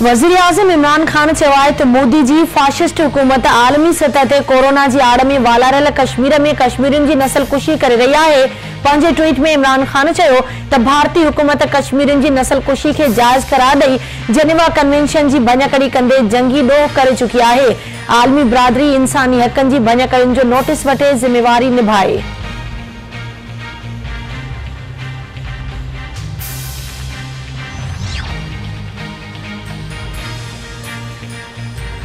वज़ीर आज़म इमरान खान चयो आहे त मोदी जी फाशिस्ट हुकूमत आलमी सतह ते कोरोना जी आड़ में वालारियल कश्मीर में कश्मीरियुनि जी नस्लकुशी करे रही आहे। पंहिंजे ट्वीट में इमरान खान चयो त भारतीय हुकूमत कश्मीरियुनि जी नस्लकुशी खे जाइज़ करार ॾेई जेनेवा कन्वेंशन जी भञकड़ी कंदे जंगी ॾोह करे चुकी आहे। आलमी बिरादरी इंसानी हक़नि जी भञकड़ियुनि जो नोटिस वठे ज़िम्मेवारी निभाए।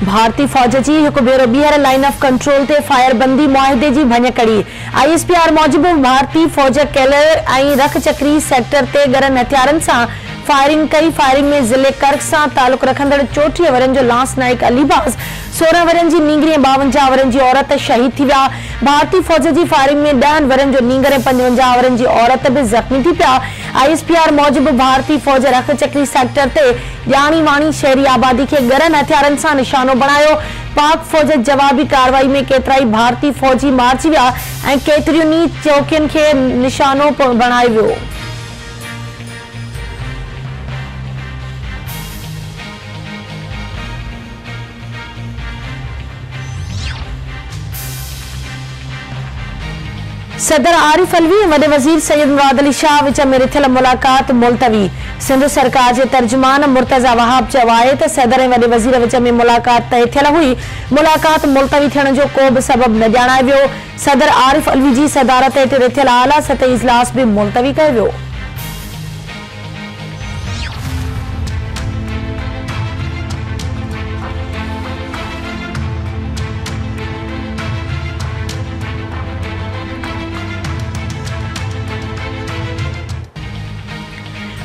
भारतीय फौज जी हिकु भेरो ॿीहर लाइन ऑफ कंट्रोल ते फायरबंदी मुआहिदे जी भञकड़ी। ISPR मूजिबि भारतीय फौज केलर ऐं रखचक्री सेक्टर ते गरन हथियारनि सां फायरिंग कई। फायरिंग में ज़िले कर्क सां तालुक रखंदड़ 34 वरनि जो लांस नाइक अलीबाज़, 16 वरनि जी नींगरी ऐं 52 वरनि जी औरत शहीद थी विया। भारतीय फौज जी फायरिंग में 10 वरनि जो नींगर ऐं 55 वरनि जी औरत भी ज़ख़्मी थी पिया। ISPR मूजिबि भारतीय फौज रखचक्री सेक्टर ते ॼाणी वाणी शहरी आबादी खे गरन हथियारनि सां निशानो बणायो। पाक फौज जवाबी कार्रवाई में केतिराई भारतीय फौजी मारिजी विया ऐं केतिरियुनि चौकियुनि खे निशानो बणायो वियो। सदर आरिफ अलवी ऐं वॾे वज़ीर सैयद मुराद अली शाह विच में रिथियल मुलाक़ात मुलतवी। सिंध सरकार जे तर्जुमान मुर्तज़ा वहाब चयो आहे त सदर ऐं वॾे वज़ीर विच में मुलाक़ात तय थियल हुई। मुलाक़ात मुलतवी थियण जो को बि सबब न ॼाणायो वियो। सदर आरिफ अलवी जी सदारत हेठि रिथियल आला सतही इजलास बि मुलतवी कयो वियो।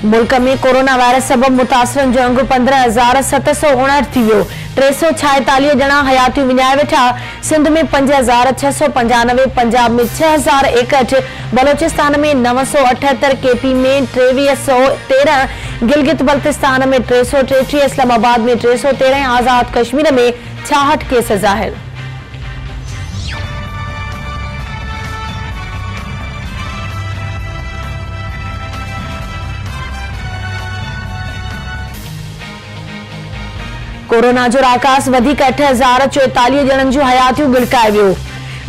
मुल्क में कोरोना वायरस सबब मुतासिरनि जो अंग 15,759 थी वियो। 346 ॼणा हयातियूं विञाए वेठा। सिंध में 5,695, पंजाब में 6,061, बलोचिस्तान में 978, KP में 2313, गिलगित बल्तिस्तान में 333, इस्लामाबाद में 313, आज़ाद कश्मीर में 66 केस ज़ाहिर। कोरोना जो राकास वधीक 8,044 ॼणनि जूं हयातियूं गिड़काए वियो।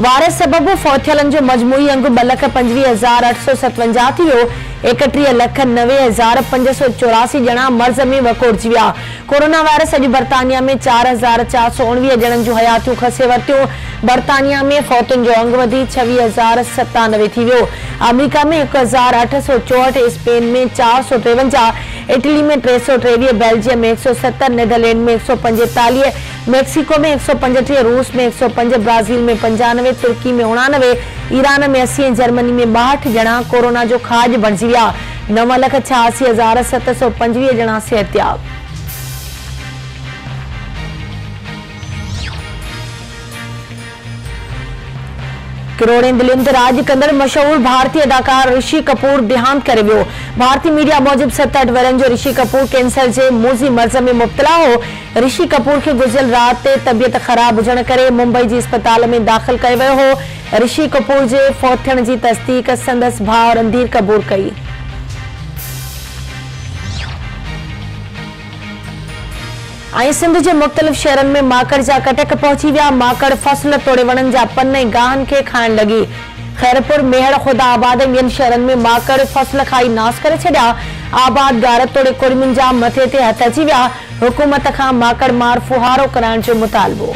वायरस सबबि फौत थियलनि जो मजमूई अंग 2,25,857 थी वियो। 31,90,584 ॼणा मर्ज़ में वकोड़जी विया। कोरोना वायरस अॼु बर्तानिया में 4,419 ॼणनि जूं हयातियूं खसे वरितियूं। बर्तानिया में फौतुनि जो अंग वधी 26,097 थी वियो। अमेरिका में 1,864, स्पेन में 453, इटली में 323, बेल्जियम में 170, नीदरलैंड में 145, मेक्सिको में 135, रूस में 105, ब्राजील में 95, तुर्की में 89, ईरान में 80, जर्मनी में 62 ॼणा कोरोना जो खाज बणिजी विया। 9,86,725 ॼणा सिहतयाब। करोड़े दिलयुनि ते राज कंदड़ मशहूर भारतीय अदाकार ऋषि कपूर देहांत करे वियो। भारतीय मीडिया मूजिबि 67 वरनि जो ऋषि कपूर कैंसर जे मूज़ी मर्ज़ में मुब्तला हो। ऋषि कपूर खे गुज़िरियल राति ते तबियत ख़राब हुजण करे मुंबई जी अस्पताल में दाख़िल कयो वियो हो। ऋषि कपूर जे फौत थियण जी तस्दीक संदसि भाउ रणधीर कपूर कई। ऐं सिंध जे मुख़्तलिफ़ शहरनि में माकड़ जा कटक पहुची विया। माकड़ फसल तोड़े वणनि जा पन ऐं गाहनि खे खाइण लॻी। खैरपुर, मेहर, खुदा आबाद ऐं ॿियनि शहरनि में माकड़ फसल खाई नास करे छॾिया। आबाद गार तोड़े कुड़मियुनि जा मथे ते हथ अची विया। हुकूमत खां माकड़ मार फुहारो कराइण जो मुतालबो।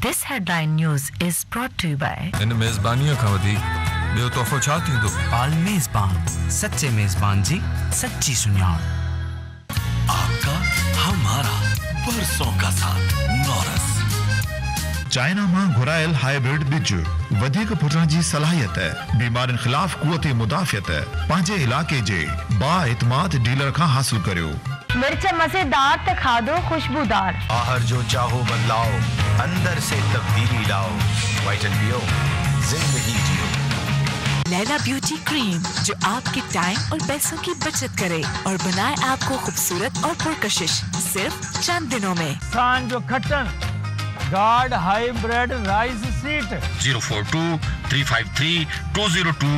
This headline news is brought to you by इन मेज़बानीअ खां वधीक ॿियो तोहफ़ो छा थींदो? पाल मेज़बान, सच्चे मेज़बान जी सच्ची सुञाण। आपका हमारा बरसों का साथ। नौरस चाइना मां घुरायल हाइब्रिड बिज वधीक फुटण जी सलाहियत, बीमारियुनि खिलाफ कुवत मुदाफ़ियत पंहिंजे इलाके जे बाएतमाद डीलर खां हासिल करियो। मिर्च मज़ेदार त खाधो खुशबूदार। बाहर जो चाहो बदलाओ, अंदर से तब्दीली लाओ। वाइटल पियो, जिंदगी जियो। लैला ब्यूटी क्रीम जो आपके टाइम और पैसों की बचत करे और बनाए आपको खूबसूरत और पुरकशिश सिर्फ चंद दिनों में। जो खट्टन गार्ड हाइब्रिड राइस सीट 042 353 202